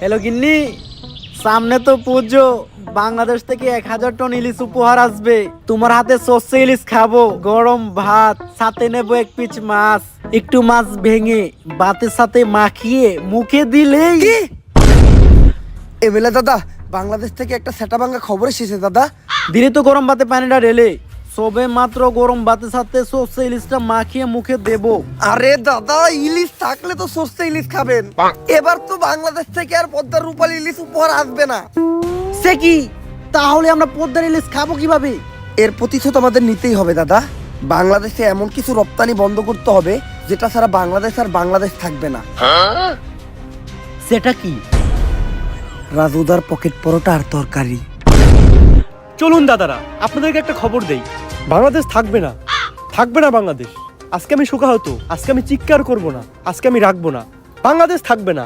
Hello গিন্নি, সামনে তো পুজো। বাংলাদেশ থেকে 1000 টন ইলিশ উপহার আসবে। তোমার হাতে সর্ষে ইলিশ খাবো, গরম ভাত, সাথে নেবো 1 পিস মাছ। একটু মাছ ভেঙে ভাতের সাথে মাখিয়ে মুখে দিলেই কি এমএলএ দাদা, বাংলাদেশ থেকে একটা সেটা ভাঙা খবর এসেছে দাদা। দিলে তো গরম ভাতে পানিটা ঢেলে সবে মাত্র গরম ভাতের সাথে সর্ষে ইলিশটা মাখিয়ে মুখে দেবো। আরে দাদা, ইলিশ থাকলে তো সস্তা ইলিশ খাবেন। এবার তো বাংলাদেশ থেকে আর পদ্মার রূপালী ইলিশ উপহার আসবে না। সে কি? তাহলে আমরা পদ্মার ইলিশ খাবো কিভাবে? এর প্রতিশোধ আমাদের নিতেই হবে দাদা। বাংলাদেশে এমন কিছু রপ্তানি বন্ধ করতে হবে যেটা ছাড়া বাংলাদেশ আর বাংলাদেশ থাকবে না। সেটা কি? রাজুদার পকেট পরোটা আর তরকারি। চলুন দাদারা, আপনাদেরকে একটা খবর দেই। বাংলাদেশ থাকবে না, থাকবে না বাংলাদেশ। আজকে আমি শোকাহত, আজকে আমি চিৎকার করব না, আজকে আমি রাখবো না। বাংলাদেশ থাকবে না।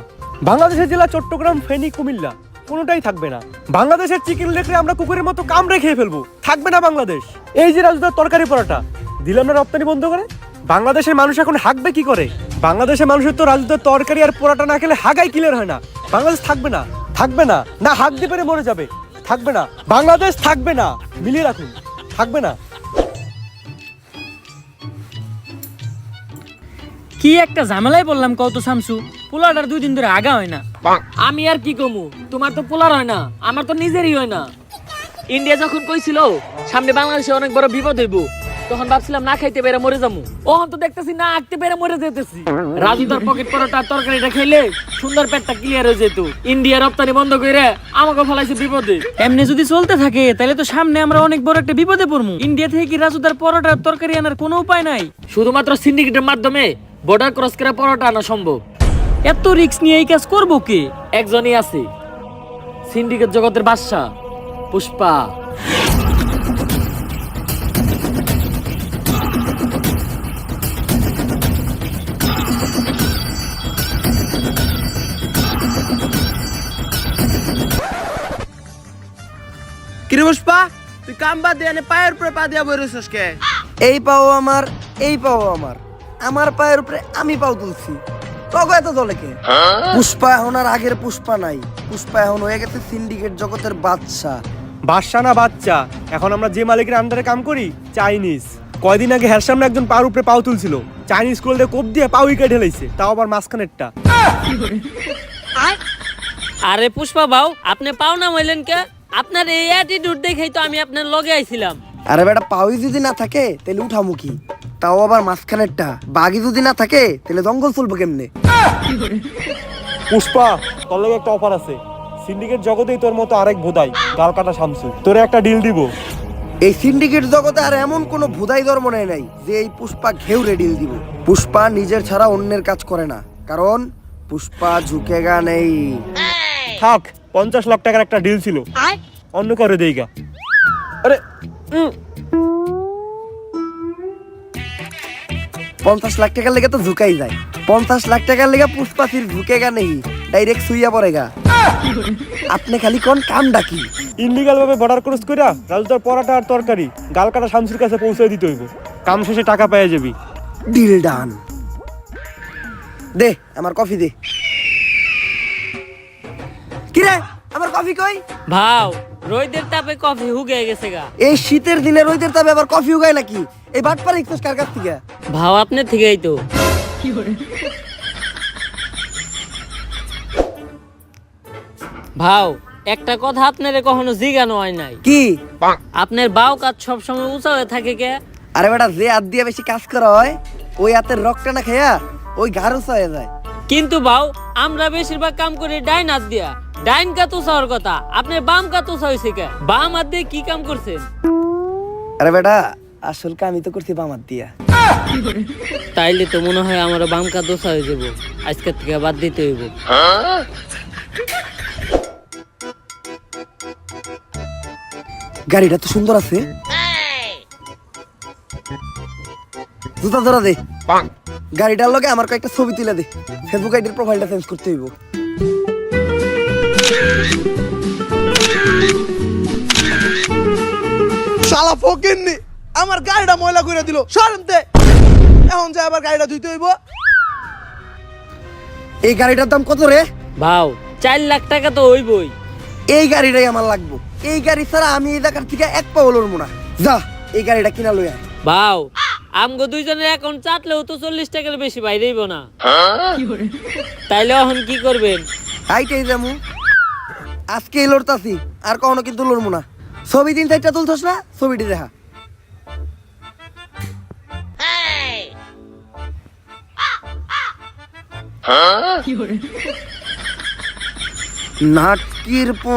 বাংলাদেশের জেলা চট্টগ্রাম, ফেনী, কুমিল্লা কোনোটাই থাকবে না। বাংলাদেশের চিকেন লেখলে আমরা কুকুরের মতো কামড়ে খেয়ে ফেলবো। থাকবে না বাংলাদেশ। এই যে রাজুদার তরকারি পরোটা দিলাম না রপ্তানি বন্ধ করে, বাংলাদেশের মানুষ এখন হাঁকবে কি করে? বাংলাদেশের মানুষের তো রাজুদার তরকারি আর পরোটা না খেলে হাগাই ক্লিয়ার হয় না। বাংলাদেশ থাকবে না, থাকবে না, না হাঁক দিয়ে পেরে মরে যাবে। থাকবে না, বাংলাদেশ থাকবে না। মিলিয়ে রাখুন, থাকবে না। কি একটা ঝামেলায় বললাম কত শামসু, পোলাটার 2 দিন ধরে আগা হয় না। আমি আর কি কমু, তোমার তো পোলার হয় না, আমার তো নিজেরই হয় না। ইন্ডিয়া যখন কইছিল সামনে বাংলাদেশে অনেক বড় বিপদ হইব, তখন ভাবছিলাম না খাইতে পেরে মরে যাবো। ওহন তো দেখতেছি না আঁকতে পেরে মরে যেতেছি। রাজু তার পকেট পরোটা তরকারিটা খাইলে সুন্দর পেটটা ক্লিয়ার হয়ে যেত। ইন্ডিয়া রপ্তানি বন্ধ করে আমাকে ফলাইছে বিপদে। এমনি যদি চলতে থাকে তাহলে তো সামনে আমরা অনেক বড় একটা বিপদে পড়বো। ইন্ডিয়া থেকে কি রাজুদার পরোটার তরকারি আনার কোনো উপায় নাই? শুধুমাত্র সিন্ডিকেটের মাধ্যমে বর্ডার ক্রস করে পরোটা আনা সম্ভব। এত রিস্ক নিয়ে এই কাজ করবো কে? একজনই আছে, সিন্ডিকেট জগতের বাদশা পুষ্পা। কিরে পুষ্পা, তুই কাম বাদ দিয়ে পায়ের উপরে পা দিয়া বইরেছিস কে? এই পাও আমার, এই পাও আমার, আমার পায়ের উপরে আমি পাও তুলছি। তবে এত দলে কে? পুষ্পা এখন আর আগের পুষ্পা নাই। পুষ্পা এখন হয়ে গেছে সিন্ডিকেট জগতের বাদশা। বাদশা না বাচ্চা, এখন আমরা যে মালিকের আন্ডারে কাম করি চাইনিজ। কয়দিন আগে হের সামনে একজন পার উপরে পাও তুলছিল, চাইনিজ কোল্ডে কোপ দিয়ে পাও উইকেট ঢেলাইছে, তাও আবার মাঝখানেরটা। আরে পুষ্পা বাউ, আপনি পাও না মাইলেন কে? আপনার এই অ্যাটিটিউড দেখেই তো আমি আপনার লগে আইছিলাম। আরে বেটা, পাওই যদি না থাকে তাহলে উঠামুখী, তাও আবার মাঝখানেরটা। বাঘি যদি না থাকে তাহলে জঙ্গল চলবে কেমনে? পুষ্পা, তোর লাগে একটা অফার আছে। সিন্ডিকেট জগতেই তোর মতো আরেক ভোদাই গাল কাটা শামসু, তোরে একটা ডিল দিব। এই সিন্ডিকেট জগতে আর এমন কোন ভুদাই ধর্ম নাই যে এই পুষ্পা ঘেউরে ডিল দিব। পুষ্পা নিজের ছাড়া অন্যের কাজ করে না, কারণ পুষ্পা ঝুঁকেগা নেই। থাক, 50 লাখ টাকার একটা ডিল ছিল, অন্য করে দেইগা। আরে 50 লাখ টাকার লেগে তো ঝুঁকাই যায়। 50 লাখ টাকার লেগে পুষ্পা ফির ঝুঁকেগা নেই, ডাইরেক্ট সুইয়া পড়েগা। আপনি খালি কোন কাম ডাকি ইনলিগাল ভাবে বর্ডার ক্রস কইরা রাজুদার পরোটা আর তরকারি গাল কাটা শামসুর কাছে পৌঁছে দিতে হইব। কাম শেষে টাকা পেয়ে যাবি। Deal done. দে আমার কফি দে। কিরে, আমার কফি কই? ভাও, রোদের তাপে কফি হুগে গেছে গা। এই শীতের দিনে রোদের তাপে আবার কফি উগায় নাকি? এই বাটপার ইকছস কার কাছ থেকে? ভাও আপনার থেকেই তো। ভাও, একটা কথা আপনারে কখনো জিজ্ঞানো হয় নাই। কি? আপনার বাউ কাজ সবসময় উঁচা হয়ে থাকে কে? আরে বেটা, যে হাত দিয়ে বেশি কাজ করা হয় ওই হাতের রক্তটা না খেয়া ওই ঘাড় উঁচা হয়ে যায়। কিন্তু ভাও, আমরা বেশিরভাগ কাম করি ডাইন হাত দিয়া। ডাইন কাত উঁচা হওয়ার কথা, আপনার বাম কাত উঁচা হয়েছে কে? বাম হাত দিয়ে কি কাম করছেন? আরে বেটা, আসল কাম আমি তো করছি বাম হাত দিয়া। তাইলে তো মনে হয় আমার বাম কাত উঁচা হয়ে যাবো। আজকের থেকে বাদ দিতে হইব। গাড়িটা তো সুন্দর আছে। জুতা ধরা দে। গাড়িটার লগে আমার কয়েকটা ছবি তুলে দে। ফেসবুক আইডির প্রোফাইলটা চেঞ্জ করতে হইব। শালা ফকিন্নি আমার গাড়িটা ময়লা করে দিল। সরতে এখন যে আবার গাড়িটা ধুইতে হইব। এই গাড়িটার দাম কত রে? ভাও, 4 লাখ টাকা তো হইবই। এই গাড়িটাই আমার লাগবো। এই গাড়ি ছাড়া আমি এই জায়গার থেকে এক পাও লড়বো না। যা এই গাড়িটা কিনা লই আয়। ভাও আমগো দুইজনের অ্যাকাউন্ট চাটলেও তো 40 টাকার বেশি বাইরেইব না। তাইলে এখন কি করবেন? আইটাই যামু। আজকে লড়তাছি আর কখনো কিন্তু লড়বো না। ছবি 3-4টা তুলছস না, ছবিটি দেখা। নাটকির পো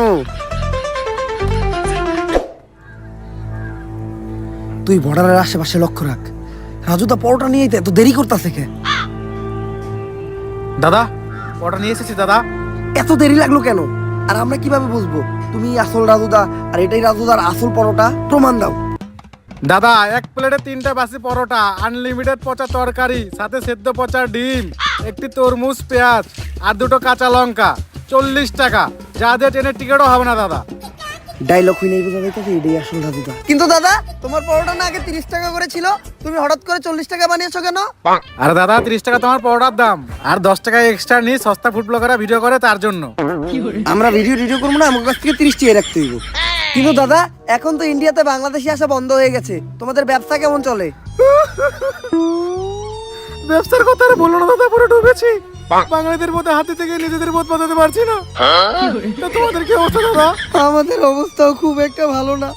তুই বর্ডারের আশেপাশে লক্ষ্য রাখ। রাজু দা পরোটা নিয়ে এত দেরি করতেছে কে? দাদা অর্ডার নিয়ে এসেছি দাদা। এত দেরি লাগলো কেন? আর আমরা কিভাবে বুঝবো তুমি আসল রাজুদা আর এটাই রাজুদার আসল পরোটা? প্রমাণ দাও। দাদা এক প্লেটে 3টা বাসি পরোটা, আনলিমিটেড পচা তরকারি, সাথে সেদ্ধ পচা ডিম, একটি তরমুজ, পেঁয়াজ আর 2টো কাঁচা লঙ্কা, 40 টাকা। যা দিয়ে ট্রেনের টিকিটও হবে না দাদা। ডায়লগ হই নাই বোঝা যাইতেছে এটাই আসল রাজুদা। কিন্তু দাদা তোমার পরোটা না আগে 30 টাকা করে ছিল, তুমি হঠাৎ করে 40 টাকা বানিয়েছো কেন? আর দাদা 30 টাকা তোমার পরোটার দাম, আর 10 টাকা এক্সট্রা নিয়ে সস্তা ফুড ব্লগাররা ভিডিও করে তার জন্য। আমরা ভিডিও করবো না, আমার কাছ থেকে 30 টাকা রাখতে হইব। কিন্তু দাদা এখন তো ইন্ডিয়াতে বাংলাদেশি আসা বন্ধ হয়ে গেছে, তোমাদের ব্যবসা কেমন চলে? ব্যবসার কথা আর বলো না দাদা, পুরো ডুবেছি। বাঙালিদের মধ্যে হাতে থেকে নিজেদের বোধ বাঁধাতে পারছি না। তা তোমাদের কি অবস্থা দাদা? আমাদের অবস্থাও খুব একটা ভালো না।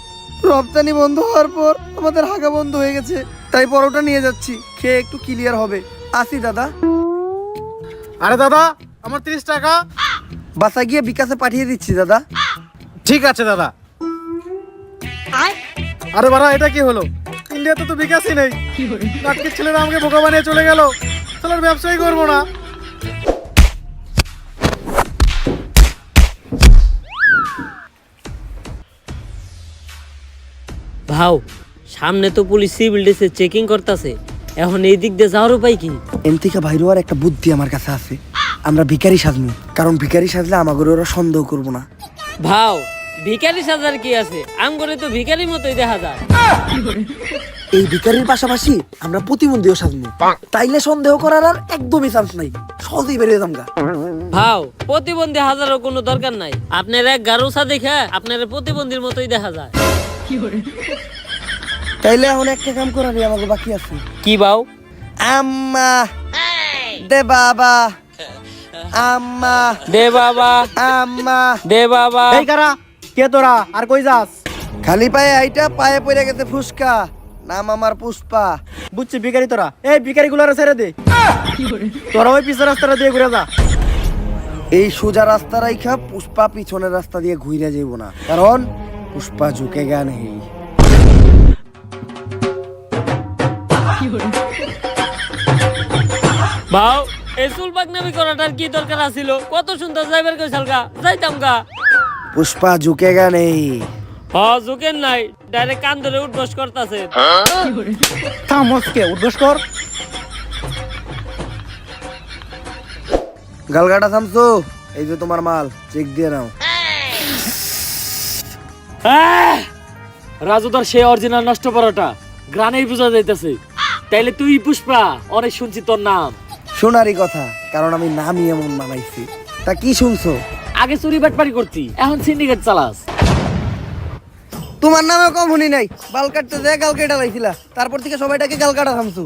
রপ্তানি বন্ধ হওয়ার পর আমাদের হাগা বন্ধ হয়ে গেছে, তাই পরোটা নিয়ে যাচ্ছি, খেয়ে একটু ক্লিয়ার হবে। আসি দাদা। আরে দাদা আমার 30 টাকা। বাসা গিয়ে বিকাশে পাঠিয়ে দিচ্ছি দাদা। ঠিক আছে দাদা। আরে বাড়া এটা কি হলো? ইন্ডিয়াতে তো বিকাশই নেই। নাটকের ছেলেরা আমাকে বোকা বানিয়ে চলে গেল। তাহলে আর ব্যবসাই করবো না। ভাও সামনে তো পুলিশ সিভিল ড্রেসে চেকিং করতেছে, এখন এই দিক দিয়ে যাওয়ার উপায় কি? এম থেকে বাইরে হওয়ার একটা বুদ্ধি আমার কাছে আছে। আমরা ভিখারি সাজবো, কারণ ভিখারি সাজলে আমাদের ওরা সন্দেহ করবো না। ভাও ভিখারি সাজার কি আছে? আমগরে তো ভিখারি মতোই দেখা যায়। এই ভিখারির পাশাপাশি আমরা প্রতিবন্ধীও সাজবো, তাইলে সন্দেহ করার আর একদমই চান্স নাই, সহজেই বেরিয়ে যামগা। ভাও প্রতিবন্ধী হাজারও কোনো দরকার নাই, আপনার এক গারুসা দেখে আপনার প্রতিবন্ধীর মতোই দেখা যায়। তাইলে এখন একটা কাম করারই আমাকে বাকি আছে। কি ভাও? আম্মা দে বাবা, আম্মা দে বাবা, আম্মা দে বাবা। এই কারা কে তোরা আর কই যাস? খালি পায়ে আইটা পায়ে পড়ে গেছে ফুসকা, নাম আমার পুষ্পা। বুঝছি ভিখারি তোরা। এই ভিখারি গুলারে ছেড়ে দে, তোরা ওই পিছের রাস্তাটা দিয়ে ঘুরে যা। এই সোজা রাস্তা রাইখা পুষ্পা পিছনের রাস্তা দিয়ে ঘুরে যাইব না, কারণ পুষ্পা ঝুঁকে গা নেই। ভাও এই চুল পাকনামি করাটার কি দরকার আছিল? কত সুন্দর যাইবার কইছাল গা, যাইতাম গা। পুষ্পা ঝুঁকে গা নেই। ঝুঁকেন নাই, ডাইরেক্ট কান ধরে উঠবস করতেছে। থামসকে উদ্বোস কর। গালগাটা থামছো, এই যে তোমার মাল, চেক দিয়ে নাও। রাজুদার সে অরিজিনাল নষ্ট পরোটা গ্রানেই বোঝা যাইতেছে। তাইলে তুই পুষ্পা, অনেক শুনছি তোর নাম। শোনারই কথা, কারণ আমি নামই এমন বানাইছি। তা কি শুনছো? আগে চুরি বাটপারি করতি, এখন সিন্ডিকেট চালাস। তোমার নামে কম শুনি নাই, বাল কাটতে যায় গাল কেটে লাইছিলা, তারপর থেকে সবাইটাকে গাল কাটা থামছো।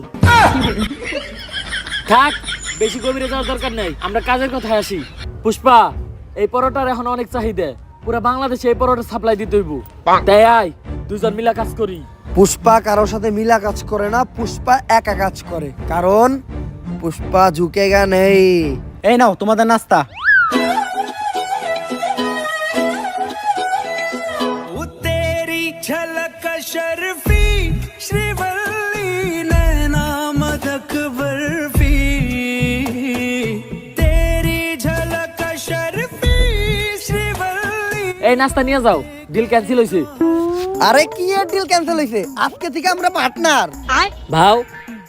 থাক, বেশি গভীরে যাওয়ার দরকার নাই, আমরা কাজের কথায় আসি। পুষ্পা এই পরোটার এখন অনেক চাহিদা, পুরো বাংলাদেশে এই পরোটা সাপ্লাই দিতে হইব। তাই আয় দুজন মিলা কাজ করি। পুষ্পা কারোর সাথে মিলা কাজ করে না, পুষ্পা একা কাজ করে, কারণ পুষ্পা ঝুঁকে গা নেই। এই নাও তোমাদের নাস্তা। এই নাস্তা নিয়ে যাও, ডিল ক্যান্সেল হইছে। আরে কি এর ডিল ক্যান্সেল হইছে? আজকে থেকে আমরা পার্টনার। ভাও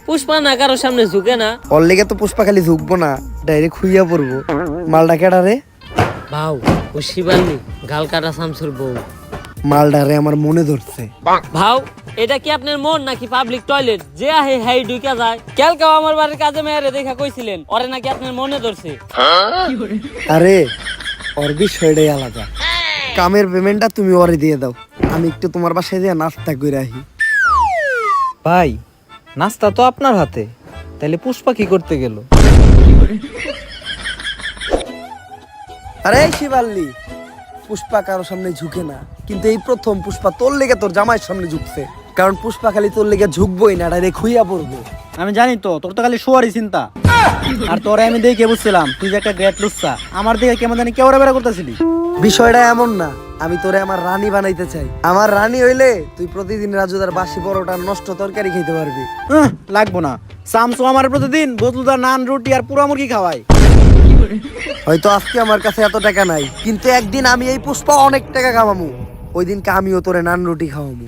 পুষ্পা না কারো সামনে ঝুঁকে না। ওর লেগে তো পুষ্পা খালি ঝুঁকবো না, ডাইরেক্ট খুইয়া পড়বো। মালটা কেডা রে? ভাও ও শিবানী, গাল কাটা শামসুর বউ। মালডারে আমার মনে ধরছে। ভাও এটা কি আপনার মন নাকি পাবলিক টয়লেট? যে আহে হাই ঢুকে যায়। কালকেও আমার বাড়ির কাজে মেয়েরে দেখা কইছিলেন, ওরে নাকি আপনার মনে ধরছে। আরে ওর বিষয়টাই আলাদা। কামের পেমেন্টটা তুমি ওরে দিয়ে দাও, আমি একটু তোমার বাসায় দিয়ে নাস্তা করে আহি। ভাই নাস্তা তো আপনার হাতে, তাহলে পুষ্পা কি করতে গেল? আরে শিবাল্লি, পুষ্পা কারোর সামনে ঝুঁকে না, কিন্তু এই প্রথম পুষ্পা তোর লেগে তোর জামাইয়ের সামনে ঝুঁকছে। কারণ পুষ্পা খালি তোর লেগে ঝুঁকবই না, ডাইরেক্ট খুইয়া পড়বো। আমি জানি তো তোর তো খালি শোয়ারই চিন্তা। আর তোরে আমি দেখে বুঝছিলাম তুই যে একটা গ্রেট লুচ্চা। আমার দিকে কেমন জানি কেওড়া বেড়া করতেছিলি। বিষয়টা এমন না, আমি তোরে আমার রানী বানাইতে চাই। আমার রানী হইলে তুই প্রতিদিন রাজুদার বাসি পরোটা নষ্ট তরকারি খেতে পারবি। লাগবো না, সামসু আমার প্রতিদিন বদলুদার নান রুটি আর পুরা মুরগি খাওয়াই। হয়তো আজকে আমার কাছে এত টাকা নাই, কিন্তু একদিন আমি এই পুষ্পা অনেক টাকা কামামু, ওই দিনকে আমিও তোরে নান রুটি খাওয়ামু।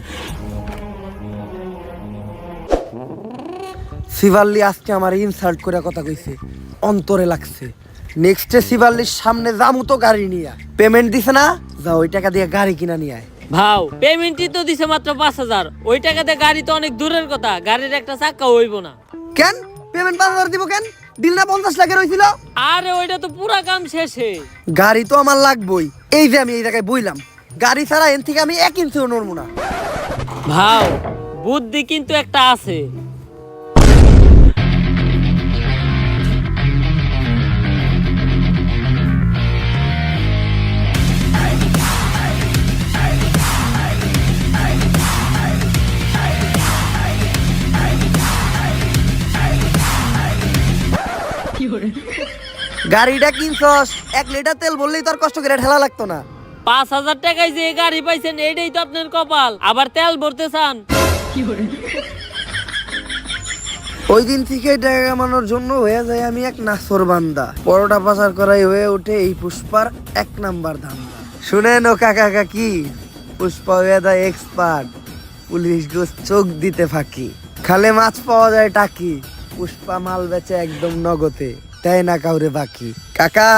শিবাল্লি আজকে আমার ইনসাল্ট করে কথা কইছে, অন্তরে লাগছে। নেক্সটে শিবাল্লির সামনে যামু তো গাড়ি নিয়ে। পেমেন্ট দিছে না, যা ওই টাকা দিয়ে গাড়ি কিনা নিয়ে আয়। ভাও পেমেন্টই তো দিছে মাত্র 5,000, ওই টাকাতে গাড়ি তো অনেক দূরের কথা, গাড়ির একটা চাক্কা হইব না। কেন পেমেন্ট 5,000 দিব কেন? ডিল না 50 লাখের হইছিল? আরে ওইটা তো পুরা কাম শেষে। গাড়ি তো আমার লাগবই, এই যে আমি এই জায়গায় বইলাম, গাড়ি ছাড়া এন থেকে আমি 1 ইঞ্চিও নড়বো না। ভাও বুদ্ধি কিন্তু একটা আছে। গাড়িটা কিনছস, 1 লিটার তেল বললেই তোর কষ্ট করে ঠেলা লাগতো না। 5,000 টাকায় যে গাড়ি পাইছেন এইটাই তো আপনার কপাল, আবার তেল ভরতে চান। ওই দিন থেকে টাকা কামানোর জন্য হয়ে যায় আমি এক নাসর বান্দা। পরোটা পাচার করাই হয়ে ওঠে এই পুষ্পার 1 নাম্বার ধান্দা। শুনেন ও কাকা কাকি, পুষ্পা হয়ে যায় এক্সপার্ট, পুলিশ গোস চোখ দিতে ফাঁকি। খালে মাছ পাওয়া যায় টাকি, পুষ্পা মাল বেচে একদম নগদে, তাই না কাউরে বাকি। কাকা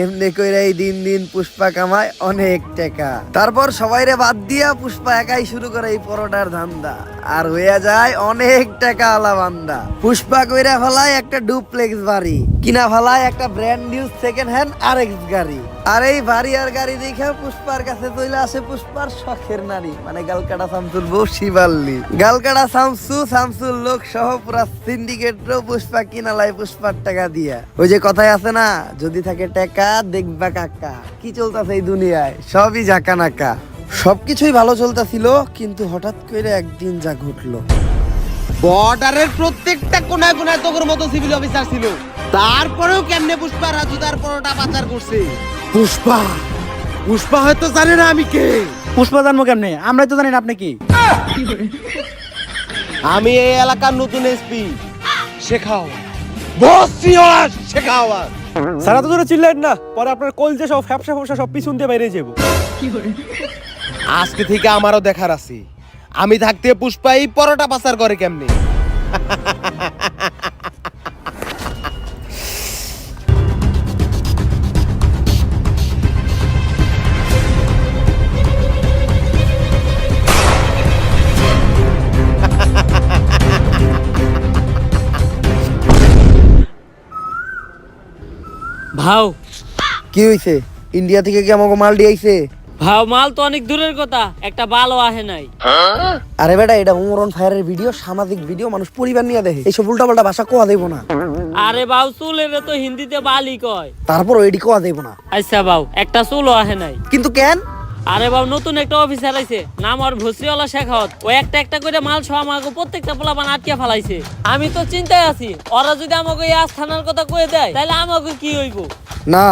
এমনি কইরা এই দিন দিন পুষ্পা কামায় অনেক টাকা। তারপর সবাইরে বাদ দিয়া পুষ্পা একাই শুরু করে এই পরোটার ধান্দা, আর হইয়া যায় অনেক টাকা আলা বান্দা। পুষ্পা কইরা ফেলায় একটা ডুপ্লেক্স বাড়ি, কিনা ফেলায় একটা brand new second hand RX গাড়ি। আর এই বাড়ি আর গাড়ি দেখে পুষ্পার কাছে চলে আসে পুষ্পার শখের নারী, মানে গালকাটা শামসুর বউ শিবাল্লি। গালকাটা শামসুর লোক সহ পুরা সিন্ডিকেট পুষ্পা কিনালাই পুষ্পার টাকা দিয়া। ওই যে কথাই আছে না, যদি থাকে টাকা দেখবা কাকা। কি চলতেছে এই দুনিয়ায়, সবই ঝাঁকা নাকা। সবকিছুই ভালো চলতেছিল, কিন্তু হঠাৎ করে একদিন যা ঘটলো। বর্ডারের প্রত্যেকটা কোনায় কোনায় তোর মতো সিভিল অফিসার ছিল, তারপরেও কেমনে পুষ্পা রাজুদার পরোটা পাচার করছে। পুষ্পা হয়তো জানে না আমি কে। পুষ্পা জানবো কেমনে? আমরাই তো জানি না আপনি কি। আমি এই এলাকার নতুন এসপি শেখাও, শেখাও। সারা তো জোরে চিল্লেন না, পরে আপনার কলজে সব ফ্যাপসা ফ্যাপসা সব পিছন দিয়ে বাইরে যাবো। আজকে থেকে আমারও দেখার আছে, আমি থাকতে পুষ্পা এই পরোটা পাচার করে কেমনে। ভাও কি হইছে? ইন্ডিয়া থেকে কি আমাকে মাল দিয়েছে? ভাও মাল তো অনেক দূরের কথা, একটা ভালো আহে নাই। আরে বেটা, এটা উমরন ফায়ারের ভিডিও, সামাজিক ভিডিও, মানুষ পরিবার নিয়ে দেখে, এইসব উল্টাপাল্টা ভাষা কোয়া দেব না। আরে বাউ চুলের তো হিন্দিতে বালি কয়, তারপর এডি কোয়া দেব না। আচ্ছা বাউ একটা চুলও আহে নাই। কিন্তু কেন? আরে বাবু নতুন একটা অফিসার আইছে, নাম আর ভসরিওয়ালা শেখাওয়াত। ও একটা একটা করে মাল সহ আমাকে প্রত্যেকটা পোলাপান আটকে ফেলাইছে। আমি তো চিন্তায় আছি, ওরা যদি আমাকে এই আস্থানার কথা কয়ে দেয় তাহলে আমাকে কি হইব। না,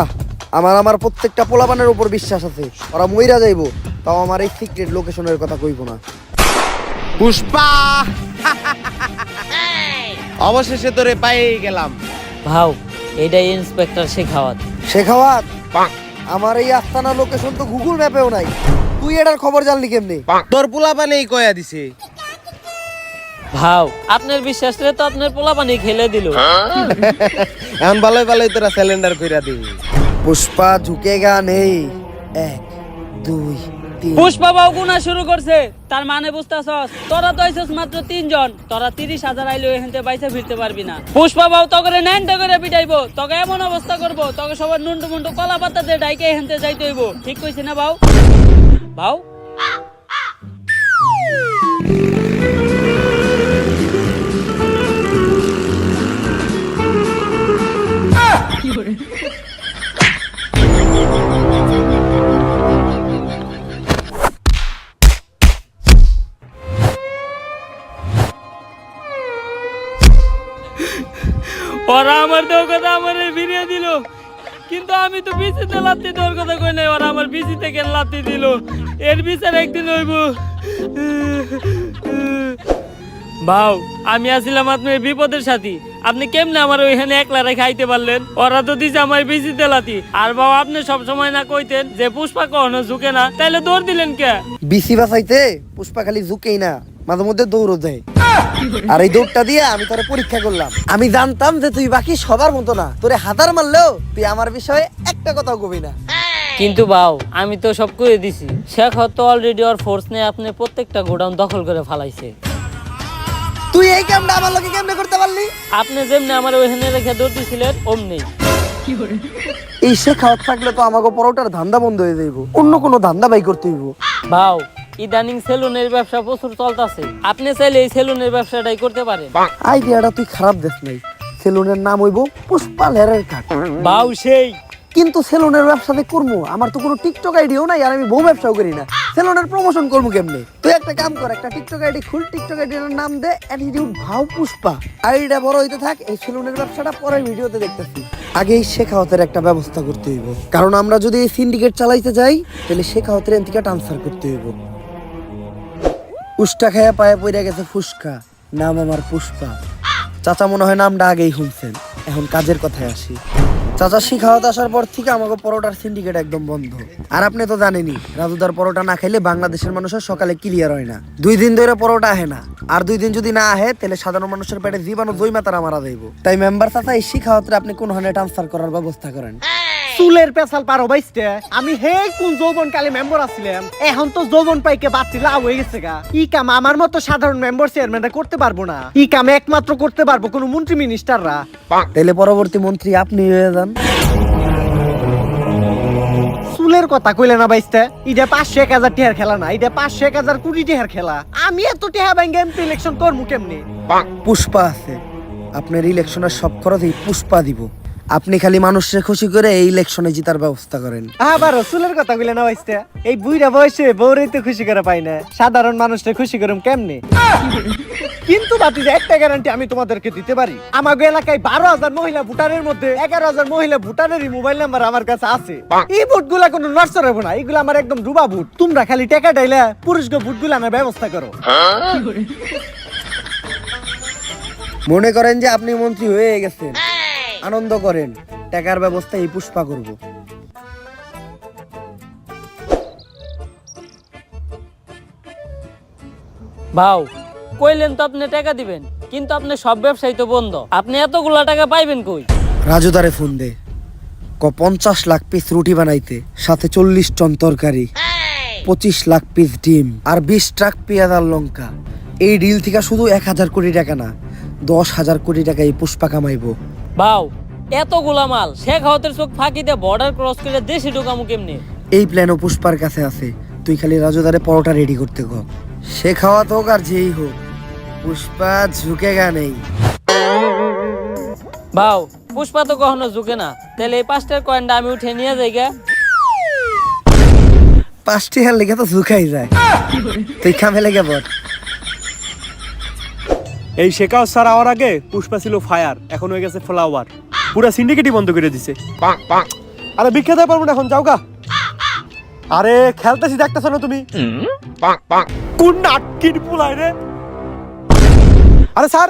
আমার প্রত্যেকটা পোলাপানের উপর বিশ্বাস আছে, ওরা মইরা যাইবো, তাও আমার এই সিক্রেট লোকেশনের কথা কইব না। পুষ্পা অবশেষে তোরে পেয়ে গেলাম। ভাও এটাই ইন্সপেক্টর শেখাওয়াত। শেখাওয়াত, আমার এই আস্তানা লোকেশন তো গুগল ম্যাপেও নাই, তুই এটার খবর জানলি কেমনে? তোর পোলাপানেই কয়া দিছে। ভাও আপনার বিশ্বাস রে তো আপনার পোলাপানি খেলে দিল। এখন ভালোই ভালোই তোরা সিলিন্ডার কইরা দিবি। পুষ্পা ঝুঁকেগা নেই, 1 2 তিন। পুষ্পা বাবু গুনা শুরু করছে, তার মানে বুঝতেছস? তোরা তো আইছস মাত্র 3 জন, তোরা 30,000 আইলে এখানতে বাইসা ফিরতে পারবি না। পুষ্পা বাবু তোকে ন্যান্টা করে পিটাইবো, তোকে এমন অবস্থা করবো, তোকে সবার নুন্ডু মুন্ডু কলা পাতা দিয়ে ডাইকে এখানতে যাইতে হইব। ঠিক কইছি না বাউ? বাউ ওরা আমার তো কথা আমার ফিরিয়ে দিল, কিন্তু আমি তো বিচিতে লাত্তি দেওয়ার কথা কই নাই। ওরা আমার বিচি থেকে লাত্তি দিল, এর বিচার একদিন হইব। ভাও, আমি আসছিলাম আপনার বিপদের সাথী, আপনি কেমনে আমার ওইখানে একলা রেখে আইতে পারলেন? ওরা তো দিছে আমার বিচিতে লাত্তি। আর বাবা, আপনি সব সময় না কইতেন যে পুষ্পা কখনো ঝুঁকে না, তাইলে দৌড় দিলেন কে? বিসি বাঁচাইতে পুষ্পা খালি ঝুঁকেই না, মাঝে মধ্যে দৌড়ও দেয়। আর এই দৌড়টা দিয়ে আমি তোরে পরীক্ষা করলাম। আমি জানতাম যে তুই বাকি সবার মতো না, তোরে হাতার মারলেও তুই আমার বিষয়ে একটা কথাও কবি না। কিন্তু বাউ, আমি তো সব করে দিছি। শেখ তো অলরেডি ওর ফোর্স নিয়ে আপনি প্রত্যেকটা গোডাউন দখল করে ফেলাইছে। তুই এই কামটা আমার লোকে কেমনে করতে পারলি? আপনি যেমনি আমার ওইখানে রেখে দৌড় দিছিলেন অমনি। এই শেখাওয়াত থাকলে তো আমাকে পরোটার ধান্দা বন্ধ হয়ে যাইব, অন্য কোনো ধান্দা বাই করতে হইব। বাউ, ইদানিং সেলুনের ব্যবসা প্রচুর চলতেছে, আপনি চাইলে এই সেলুনের ব্যবসাটাই করতে পারেন। আইডিয়াটা তুই খারাপ দেখ নাই। সেলুনের নাম হইব পুষ্পা লেরের কাট। বাউ সেই, কিন্তু সেলুনের ব্যবসাতে করবো, আমার তো কোনো টিকটক আইডিও নাই, আর আমি বউ ব্যবসাও করি না। সেলুনের প্রমোশন করবো কেমনে? তুই একটা কাম কর, একটা টিকটক আইডি খুল, টিকটক আইডির নাম দে অ্যাটিটিউড ভাও পুষ্পা। আইডিটা বড় হইতে থাক, এই সেলুনের ব্যবসাটা পরের ভিডিওতে দেখতেছি। আগে এই শেখাওয়াতের একটা ব্যবস্থা করতে হইব, কারণ আমরা যদি এই সিন্ডিকেট চালাইতে যাই তাহলে শেখাওয়াতের এন থেকে ট্রান্সফার করতে হইব। উষ্টা খায়া পায়ে পড়ে গেছে ফুসকা, নাম আমার পুষ্পা। চাচা মনে হয় নামটা আগেই শুনছেন। এখন কাজের কথায় আসি। চাচা শিখাওয়াত আসার পর থেকে আমাকে পরোটার সিন্ডিকেট একদম বন্ধ। আর আপনি তো জানেনই, রাজুদার পরোটা না খাইলে বাংলাদেশের মানুষের সকালে ক্লিয়ার হয় না। 2 দিন ধরে পরোটা আহে না, আর 2 দিন যদি না আহে তাহলে সাধারণ মানুষের পেটে জীবাণু জৈমাতারা মারা যাইব। তাই মেম্বার চাচা এই শিখাওয়াতরে আপনি কোন হানে ট্রান্সফার করার ব্যবস্থা করেন। চুলের পেছাল পারো বাইসতে, আমি হে কোন যৌবন কালে মেম্বার আসছিলাম, এখন তো যৌবন পাইকে বাড়তি লাভ হয়ে গেছে গা। ই কাম আমার মতো সাধারণ মেম্বার চেয়ারম্যানরা করতে পারবো না, ই কাম একমাত্র করতে পারবো কোন মন্ত্রী মিনিস্টাররা। তাহলে পরবর্তী মন্ত্রী আপনি হয়ে যান। চুলের কথা কইলে না বাইসতে, এটা 500-1000 টিহার খেলা না, এটা 500-1000 কোটি টিহার খেলা। আমি এত টিহা ব্যাংকে এমপি ইলেকশন করবো কেমনে? পুষ্পা আছে, আপনার ইলেকশনের সব খরচ এই পুষ্পা দিব। আপনি খালি মানুষকে খুশি করে এই ইলেকশনে জিতার ব্যবস্থা করেন। আবার চুলের কথা কইলে না বাইসতে, এই বুইড়া বয়সে বউরে তো খুশি করে পাই না, সাধারণ মানুষকে খুশি করুম কেমনে? কিন্তু বাতি একটা গ্যারান্টি আমি তোমাদেরকে দিতে পারি, আমাগো এলাকায় 12,000 মহিলা ভোটারের মধ্যে 11,000 মহিলা ভোটারেরই মোবাইল নাম্বার আমার কাছে আছে। এই ভোটগুলা কোনো নড়চড় হবে না, এগুলো আমার একদম ডুবা ভোট। তোমরা খালি টাকা ডাইলে পুরুষকে ভোটগুলো আনার ব্যবস্থা করো। মনে করেন যে আপনি মন্ত্রী হয়ে গেছেন, আনন্দ করেন, টাকার ব্যবস্থা এই পুষ্পা করব। বাউ, কইলেন তো আপনি টাকা দিবেন, কিন্তু আপনি সব ব্যবসায়ী তো বন্ধ, আপনি এতগুলা টাকা পাইবেন কই? রাজুদারে ফোন দে, 50 লাখ পিস রুটি বানাইতে, সাথে 40 টন তরকারি, 25 লাখ পিস ডিম, আর 20 ট্রাক পেঁয়াজ আর লঙ্কা। এই ডিল থেকে শুধু 1000 কোটি টাকা না, 10,000 কোটি টাকা এই পুষ্পা কামাইবো। বাউ, এতগুলা মাল শেখ হাওয়াতের চোখ ফাঁকি দিয়ে বর্ডার ক্রস করে দেশে ঢোকামু কেমনে? এই প্ল্যানও পুষ্পার কাছে আছে, তুই খালি রাজুদারে পরোটা রেডি করতে কর। সে খাওয়াত হোক আর যেই হোক, পুষ্পা ঝুঁকেগা নেই। বাউ, পুষ্পা তো কখনো ঝুঁকে না, তাহলে এই 5টার কয়েনটা আমি উঠে নিয়ে যাই গা। 5টি হার লেগে তো ঝুঁকাই যায়, তুই খামে লেগে বল। এই শেখাও স্যার আওয়ার আগে পুষ্পা ছিল ফায়ার, এখন হয়ে গেছে ফ্লাওয়ার, পুরো সিন্ডিকেটই বন্ধ করে দিছে। আরে বিখ্যাত পারবো না এখন, যাও গা। আরে খেলতেছি দেখতেছ না তুমি, কোন নাটকির পুলাই রে? আরে স্যার,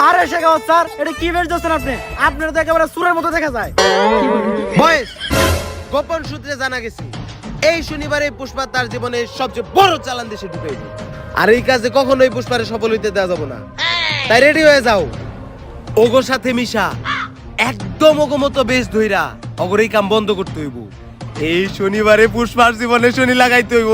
আরে শেখাও স্যার, এটা কি বেশ দিচ্ছেন আপনি? আপনার তো একেবারে সুরের মতো দেখা যায়। বয়েস, গোপন সূত্রে জানা গেছে এই শনিবারে পুষ্পা তার জীবনের সবচেয়ে বড় চালান দেশে ঢুকাইবে, আর এই কাজে কখনোই পুষ্পারে সফল হইতে দেওয়া যাবে না। তাই রেডি হয়ে যাও, ওগোর সাথে মিশা একদম ওগো মতো বেশ ধইরা অগর এই কাম বন্ধ করতে হইব। এই শনিবারে পুষ্পার জীবনে শনি লাগাইতে হইব।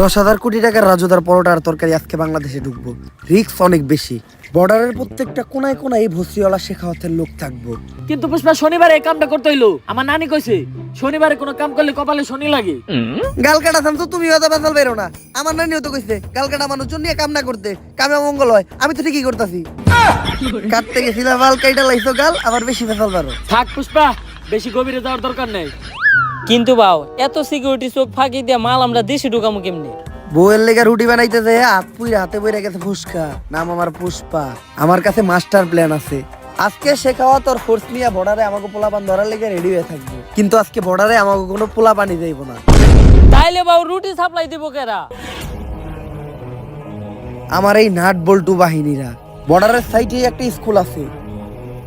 10,000 কোটি টাকার রাজুদার পরোটা আর তরকারি আজকে বাংলাদেশে ঢুকবো, রিস্ক অনেক বেশি। বর্ডারের প্রত্যেকটা কোনায় কোনায় এই ভসিওয়ালা শেখাওয়াতের লোক থাকবো। কিন্তু পুষ্পা শনিবারে এই কামটা করতে হইলো। আমার নানি কইছে শনিবারে কোনো কাম করলে কপালে শনি লাগে। গাল কাটা থামতো, তুমি হয়তো বেসাল বেরো না। আমার নানিও তো কইছে গাল কাটা মানুষজন নিয়ে কাম না করতে, কামে মঙ্গল হয়। আমি তো ঠিকই করতেছি। কাটতে গেছিলাম বাল কাইটা লাইছো গাল, আবার বেশি বেসাল পারো। থাক পুষ্পা, বেশি গভীরে যাওয়ার দরকার নেই। কিন্তু বাও এত সিকিউরিটি চোখ ফাঁকি দিয়ে মাল আমরা দেশে ঢুকামু কেমনে? বউয়ের লেগে রুটি বানাইতে যায় হাত পুইরা হাতে বইরা গেছে ফুসকা। নাম আমার পুষ্পা। আমার কাছে মাস্টার প্ল্যান আছে। আজকে শেখাওয়া তোর ফোর্স নিয়ে বর্ডারে আমাকে পোলাপান ধরার লেগে রেডি হয়ে থাকবো, কিন্তু আজকে বর্ডারে আমাকে কোনো পোলাপানি যাইব না। তাইলে বাউ রুটি সাপ্লাই দিব কেরা? আমার এই নাট বল্টু বাহিনীরা। বর্ডারের সাইডে একটা স্কুল আছে,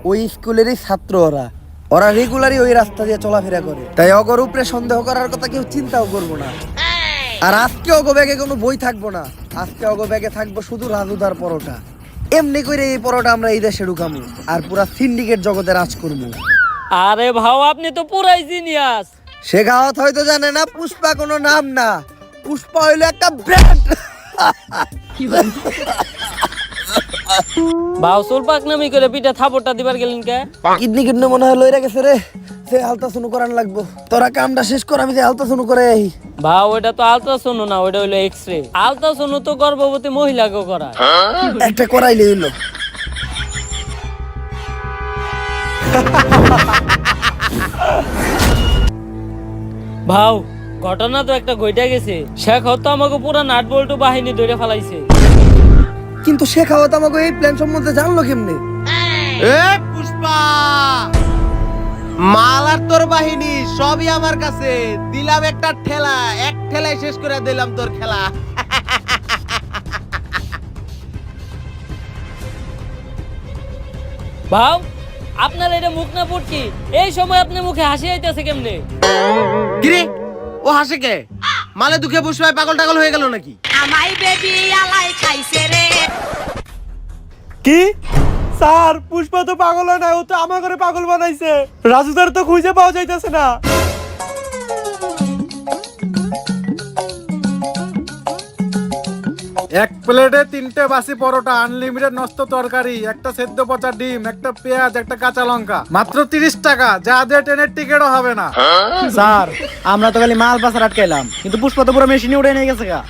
ওই স্কুলেরই ছাত্র ওরা। ওরা রেগুলারই ওই রাস্তা দিয়ে চলাফেরা করে, তাই অগর উপরে সন্দেহ করার কথা কেউ চিন্তাও করবো না। আর আজকে অগো ব্যাগে কোনো বই থাকবো না, আজকে অগো ব্যাগে থাকবো শুধু রাজুদার পরোটা। এমনি করে এই পরোটা আমরা এই দেশে ঢুকামু আর পুরা সিন্ডিকেট জগতে রাজ করবো। আরে ভাও আপনি তো পুরাই জিনিয়াস। শেখাওয়াত হয়তো জানে না পুষ্পা কোনো নাম না, পুষ্পা হইলো একটা ব্র্যান্ড। ভাও সোল পাক নামি করে পিঠা থাপড়টা দিবার গেলেন কে? কিডনি কিডনি মনে হয় লইরা গেছে রে, সে হালতা শুনু করান লাগবো। তোরা কামটা শেষ কর, আমি যে হালতা শুনু করে আই। ভাও ওটা তো আলট্রাসাউন্ড না, ওটা হইলো এক্সরে। আলট্রাসাউন্ড তো গর্ভবতী মহিলাকে করায়। একটা করাইলে হইলো। ভাও ঘটনা তো একটা ঘইটা গেছে। শেখ তো আমাকে পুরা নাট বল্টু বাহিনী ধরে ফেলাইছে। কিন্তু শেখাওয়াত আমাকে এই প্ল্যান সম্বন্ধে জানলো কেমনে? এ পুষ্পা, মাল আর তোর বাহিনী সবই আমার কাছে। দিলাম একটা ঠেলা, এক ঠেলায় শেষ করে দিলাম তোর খেলা। ভাও আপনার এটা মুখ না পুটকি, এই সময় আপনার মুখে হাসি আইতেছে কেমনে? কিরে ও হাসে কে? মালে দুঃখে পুষ্পায় পাগল টাগল হয়ে গেল নাকি? কি স্যার, পুষ্পা তো পাগল হয় না, ও তো আমার ঘরে পাগল বানাইছে। রাজুদার তো খুঁজে পাওয়া যাইতেছে না। এক প্লেটে 3টে বাসি পরোটা, আনলিমিটেড নষ্ট তরকারি, একটা সেদ্ধ পচা ডিম, একটা পেঁয়াজ, একটা কাঁচা লঙ্কা, মাত্র 30 টাকা। যা দিয়ে ট্রেনের টিকিটও হবে না। স্যার আমরা তো খালি মাল পাচার আটকাইলাম, কিন্তু পুষ্পা তো পুরো মেশিনে উঠে নিয়ে গেছে গা।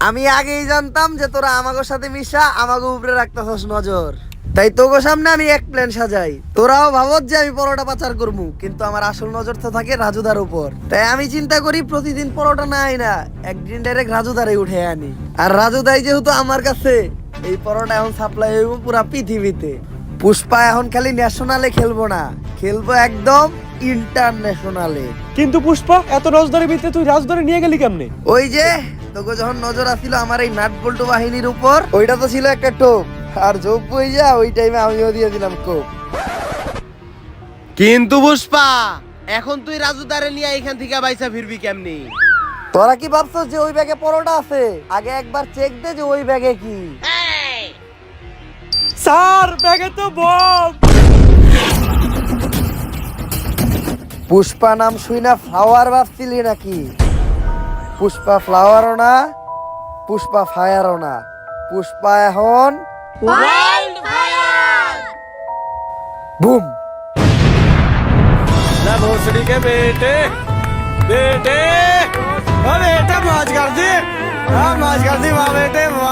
আমি আগেই জানতাম যে তোরা আমাগোর সাথে মিশা আমাকে উপরে রাখতেছস নজর, তাই তোগো সামনে আমি এক প্ল্যান সাজাই। তোরাও ভাবত যে আমি পরোটা পাচার করবো, কিন্তু আমার আসল নজর তো থাকে রাজুদার উপর। তাই আমি চিন্তা করি প্রতিদিন পরোটা না আই না, একদিন ডাইরেক্ট রাজুদারে উঠে আনি। আর রাজুদাই যেহেতু আমার কাছে, এই পরোটা এখন সাপ্লাই হইব পুরা পৃথিবীতে। পুষ্পা এখন খালি ন্যাশনালে খেলবো না, খেলবো একদম ইন্টারন্যাশনালে। কিন্তু পুষ্পা, এত নজরের ভিতরে তুই রাজধরে নিয়ে গেলি কেমনে? ওই যে তোকে যখন নজর আসছিল আমার এই নাট বল্টু বাহিনীর উপর, ওইটা তো ছিল একটা টোপ, আর যোগ বই যা ওই টাইমে আমিও দিয়ে দিলাম কোপ। কিন্তু পুষ্পা, এখন তুই রাজুদারে নিয়ে এখান থেকে বাইসা ফিরবি কেমনি? তোরা কি ভাবছো যে ওই ব্যাগে পরোটা আছে? আগে একবার চেক দে যে ওই ব্যাগে কি। স্যার ব্যাগে তো বম। পুষ্পা নাম শুই না ফ্লাওয়ার ভাবছিলি নাকি? পুষ্পা ফ্লাওয়ারও না, পুষ্পা ফায়ারও না, পুষ্পা এখন বুম। भोसड़ी के बेटे बेटे, अरे बेटा मौज कर दी, हाँ मौज कर दी, वाह बेटे वाह।